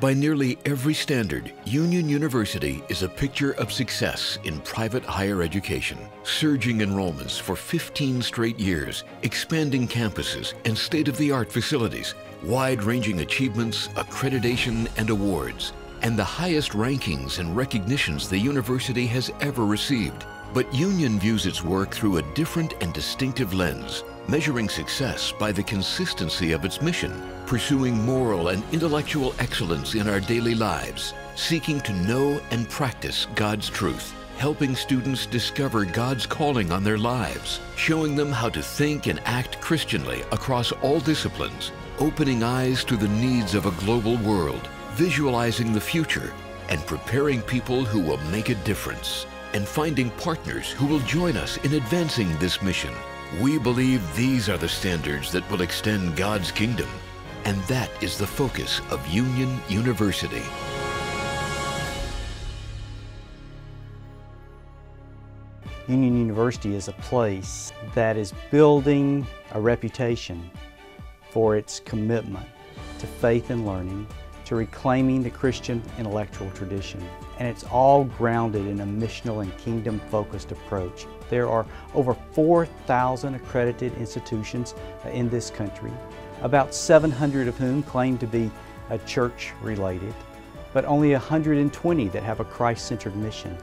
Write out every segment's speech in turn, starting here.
By nearly every standard, Union University is a picture of success in private higher education. Surging enrollments for 15 straight years, expanding campuses and state-of-the-art facilities, wide-ranging achievements, accreditation, and awards, and the highest rankings and recognitions the university has ever received. But Union views its work through a different and distinctive lens, measuring success by the consistency of its mission, pursuing moral and intellectual excellence in our daily lives, seeking to know and practice God's truth, helping students discover God's calling on their lives, showing them how to think and act Christianly across all disciplines, opening eyes to the needs of a global world, visualizing the future, and preparing people who will make a difference, and finding partners who will join us in advancing this mission. We believe these are the standards that will extend God's kingdom, and that is the focus of Union University. Union University is a place that is building a reputation for its commitment to faith and learning, to reclaiming the Christian intellectual tradition. And it's all grounded in a missional and kingdom-focused approach. There are over 4,000 accredited institutions in this country, about 700 of whom claim to be church-related, but only 120 that have a Christ-centered mission.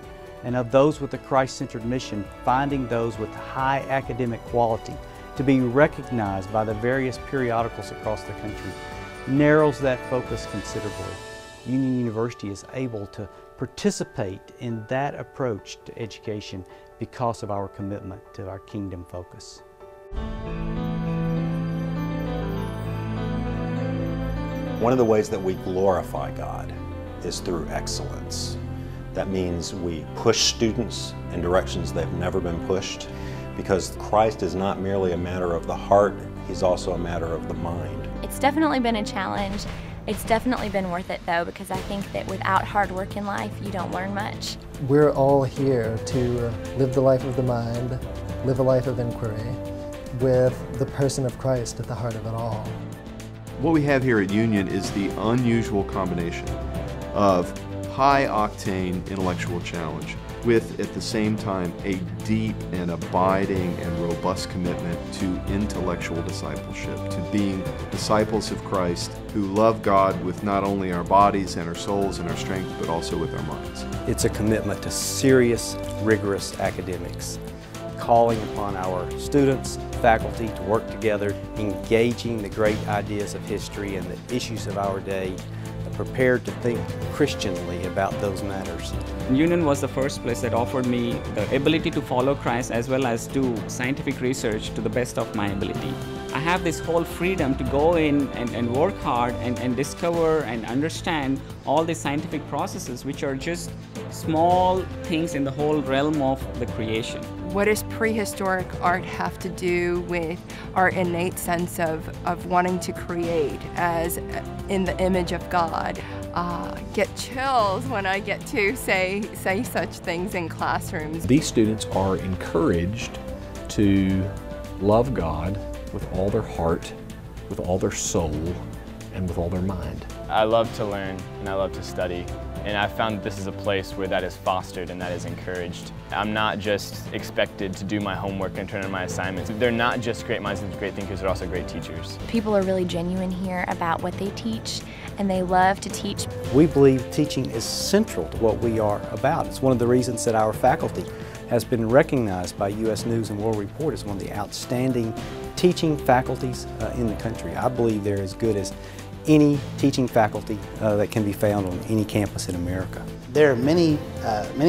And of those with a Christ-centered mission, finding those with high academic quality to be recognized by the various periodicals across the country narrows that focus considerably. Union University is able to participate in that approach to education because of our commitment to our kingdom focus. One of the ways that we glorify God is through excellence. That means we push students in directions they've never been pushed, because Christ is not merely a matter of the heart, He's also a matter of the mind. It's definitely been a challenge. It's definitely been worth it though, because I think that without hard work in life, you don't learn much. We're all here to live the life of the mind, live a life of inquiry, with the person of Christ at the heart of it all. What we have here at Union is the unusual combination of high-octane intellectual challenge with, at the same time, a deep and abiding and robust commitment to intellectual discipleship, to being disciples of Christ who love God with not only our bodies and our souls and our strength, but also with our minds. It's a commitment to serious, rigorous academics, calling upon our students, faculty to work together, engaging the great ideas of history and the issues of our day, prepared to think Christianly about those matters. Union was the first place that offered me the ability to follow Christ as well as do scientific research to the best of my ability. I have this whole freedom to go in and work hard and discover and understand all the scientific processes, which are just small things in the whole realm of the creation. What does prehistoric art have to do with our innate sense of wanting to create as in the image of God? Get chills when I get to say such things in classrooms. These students are encouraged to love God with all their heart, with all their soul, and with all their mind. I love to learn and I love to study, and I've found that this is a place where that is fostered and that is encouraged. I'm not just expected to do my homework and turn in my assignments. They're not just great minds and great thinkers, they're also great teachers. People are really genuine here about what they teach, and they love to teach. We believe teaching is central to what we are about. It's one of the reasons that our faculty has been recognized by U.S. News and World Report as one of the outstanding teaching faculties in the country. I believe they're as good as any teaching faculty that can be found on any campus in America. There are many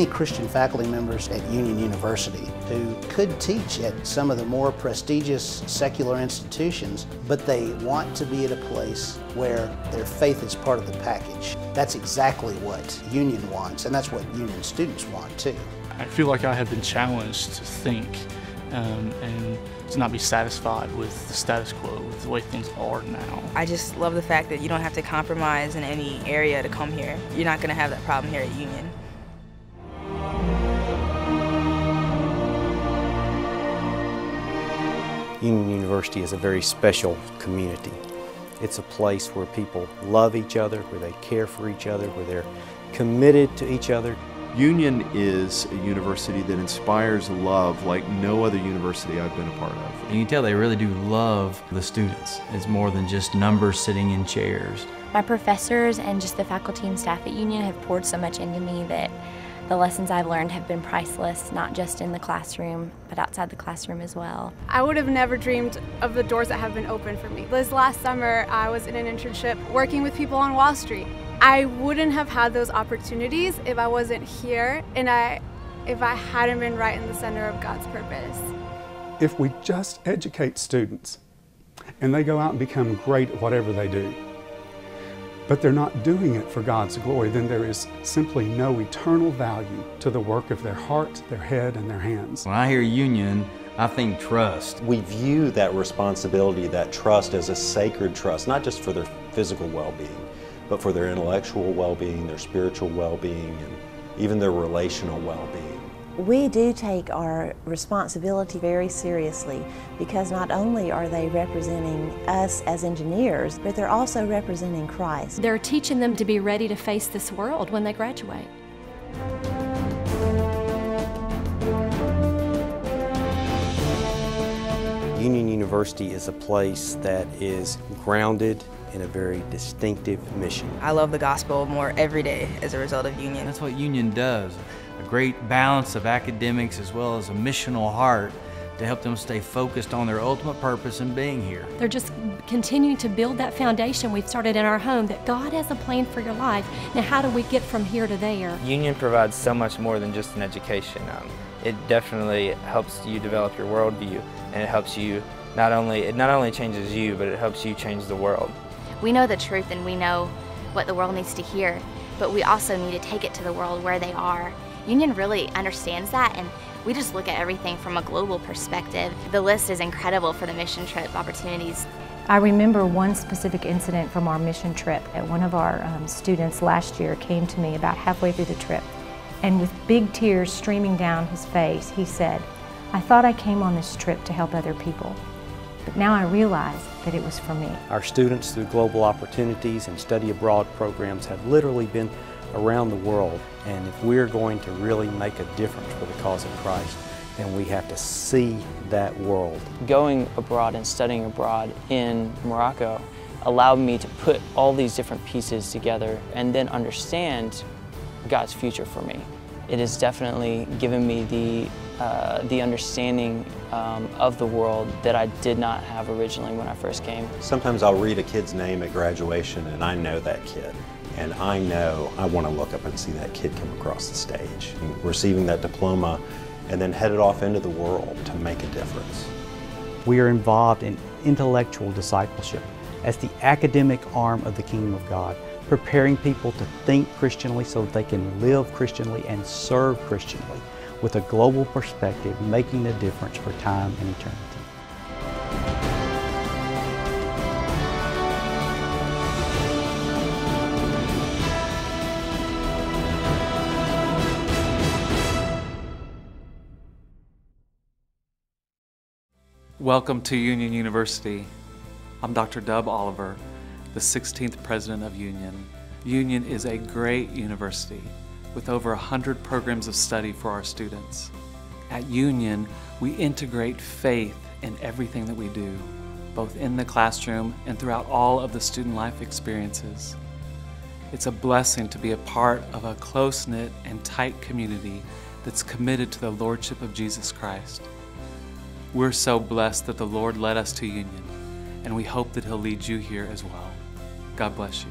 Christian faculty members at Union University who could teach at some of the more prestigious secular institutions, but they want to be at a place where their faith is part of the package. That's exactly what Union wants, and that's what Union students want too. I feel like I have been challenged to think and to not be satisfied with the status quo, with the way things are now. I just love the fact that you don't have to compromise in any area to come here. You're not going to have that problem here at Union. Union University is a very special community. It's a place where people love each other, where they care for each other, where they're committed to each other. Union is a university that inspires love like no other university I've been a part of. You can tell they really do love the students. It's more than just numbers sitting in chairs. My professors and just the faculty and staff at Union have poured so much into me that the lessons I've learned have been priceless, not just in the classroom, but outside the classroom as well. I would have never dreamed of the doors that have been open for me. This last summer, I was in an internship working with people on Wall Street. I wouldn't have had those opportunities if I wasn't here and if I hadn't been right in the center of God's purpose. If we just educate students and they go out and become great at whatever they do, but they're not doing it for God's glory, then there is simply no eternal value to the work of their heart, their head, and their hands. When I hear Union, I think trust. We view that responsibility, that trust, as a sacred trust, not just for their physical well-being, but for their intellectual well-being, their spiritual well-being, and even their relational well-being. We do take our responsibility very seriously because not only are they representing us as engineers, but they're also representing Christ. They're teaching them to be ready to face this world when they graduate. Union University is a place that is grounded in a very distinctive mission. I love the gospel more every day as a result of Union. That's what Union does. A great balance of academics as well as a missional heart to help them stay focused on their ultimate purpose in being here. They're just continuing to build that foundation we've started in our home, that God has a plan for your life. Now how do we get from here to there? Union provides so much more than just an education. It definitely helps you develop your worldview, and it helps you not only changes you, but it helps you change the world. We know the truth and we know what the world needs to hear, but we also need to take it to the world where they are. Union really understands that, and we just look at everything from a global perspective. The list is incredible for the mission trip opportunities. I remember one specific incident from our mission trip. One of our students last year came to me about halfway through the trip, and with big tears streaming down his face, he said, "I thought I came on this trip to help other people, but now I realize that it was for me." Our students, through global opportunities and study abroad programs, have literally been around the world, and if we're going to really make a difference for the cause of Christ, then we have to see that world. Going abroad and studying abroad in Morocco allowed me to put all these different pieces together and then understand God's future for me. It has definitely given me the understanding of the world that I did not have originally when I first came. Sometimes I'll read a kid's name at graduation and I know that kid. And I know I want to look up and see that kid come across the stage, and receiving that diploma, and then headed off into the world to make a difference. We are involved in intellectual discipleship as the academic arm of the Kingdom of God, preparing people to think Christianly so that they can live Christianly and serve Christianly with a global perspective, making a difference for time and eternity. Welcome to Union University. I'm Dr. Dub Oliver, the 16th president of Union. Union is a great university with over 100 programs of study for our students. At Union, we integrate faith in everything that we do, both in the classroom and throughout all of the student life experiences. It's a blessing to be a part of a close-knit and tight community that's committed to the Lordship of Jesus Christ. We're so blessed that the Lord led us to Union, and we hope that He'll lead you here as well. God bless you.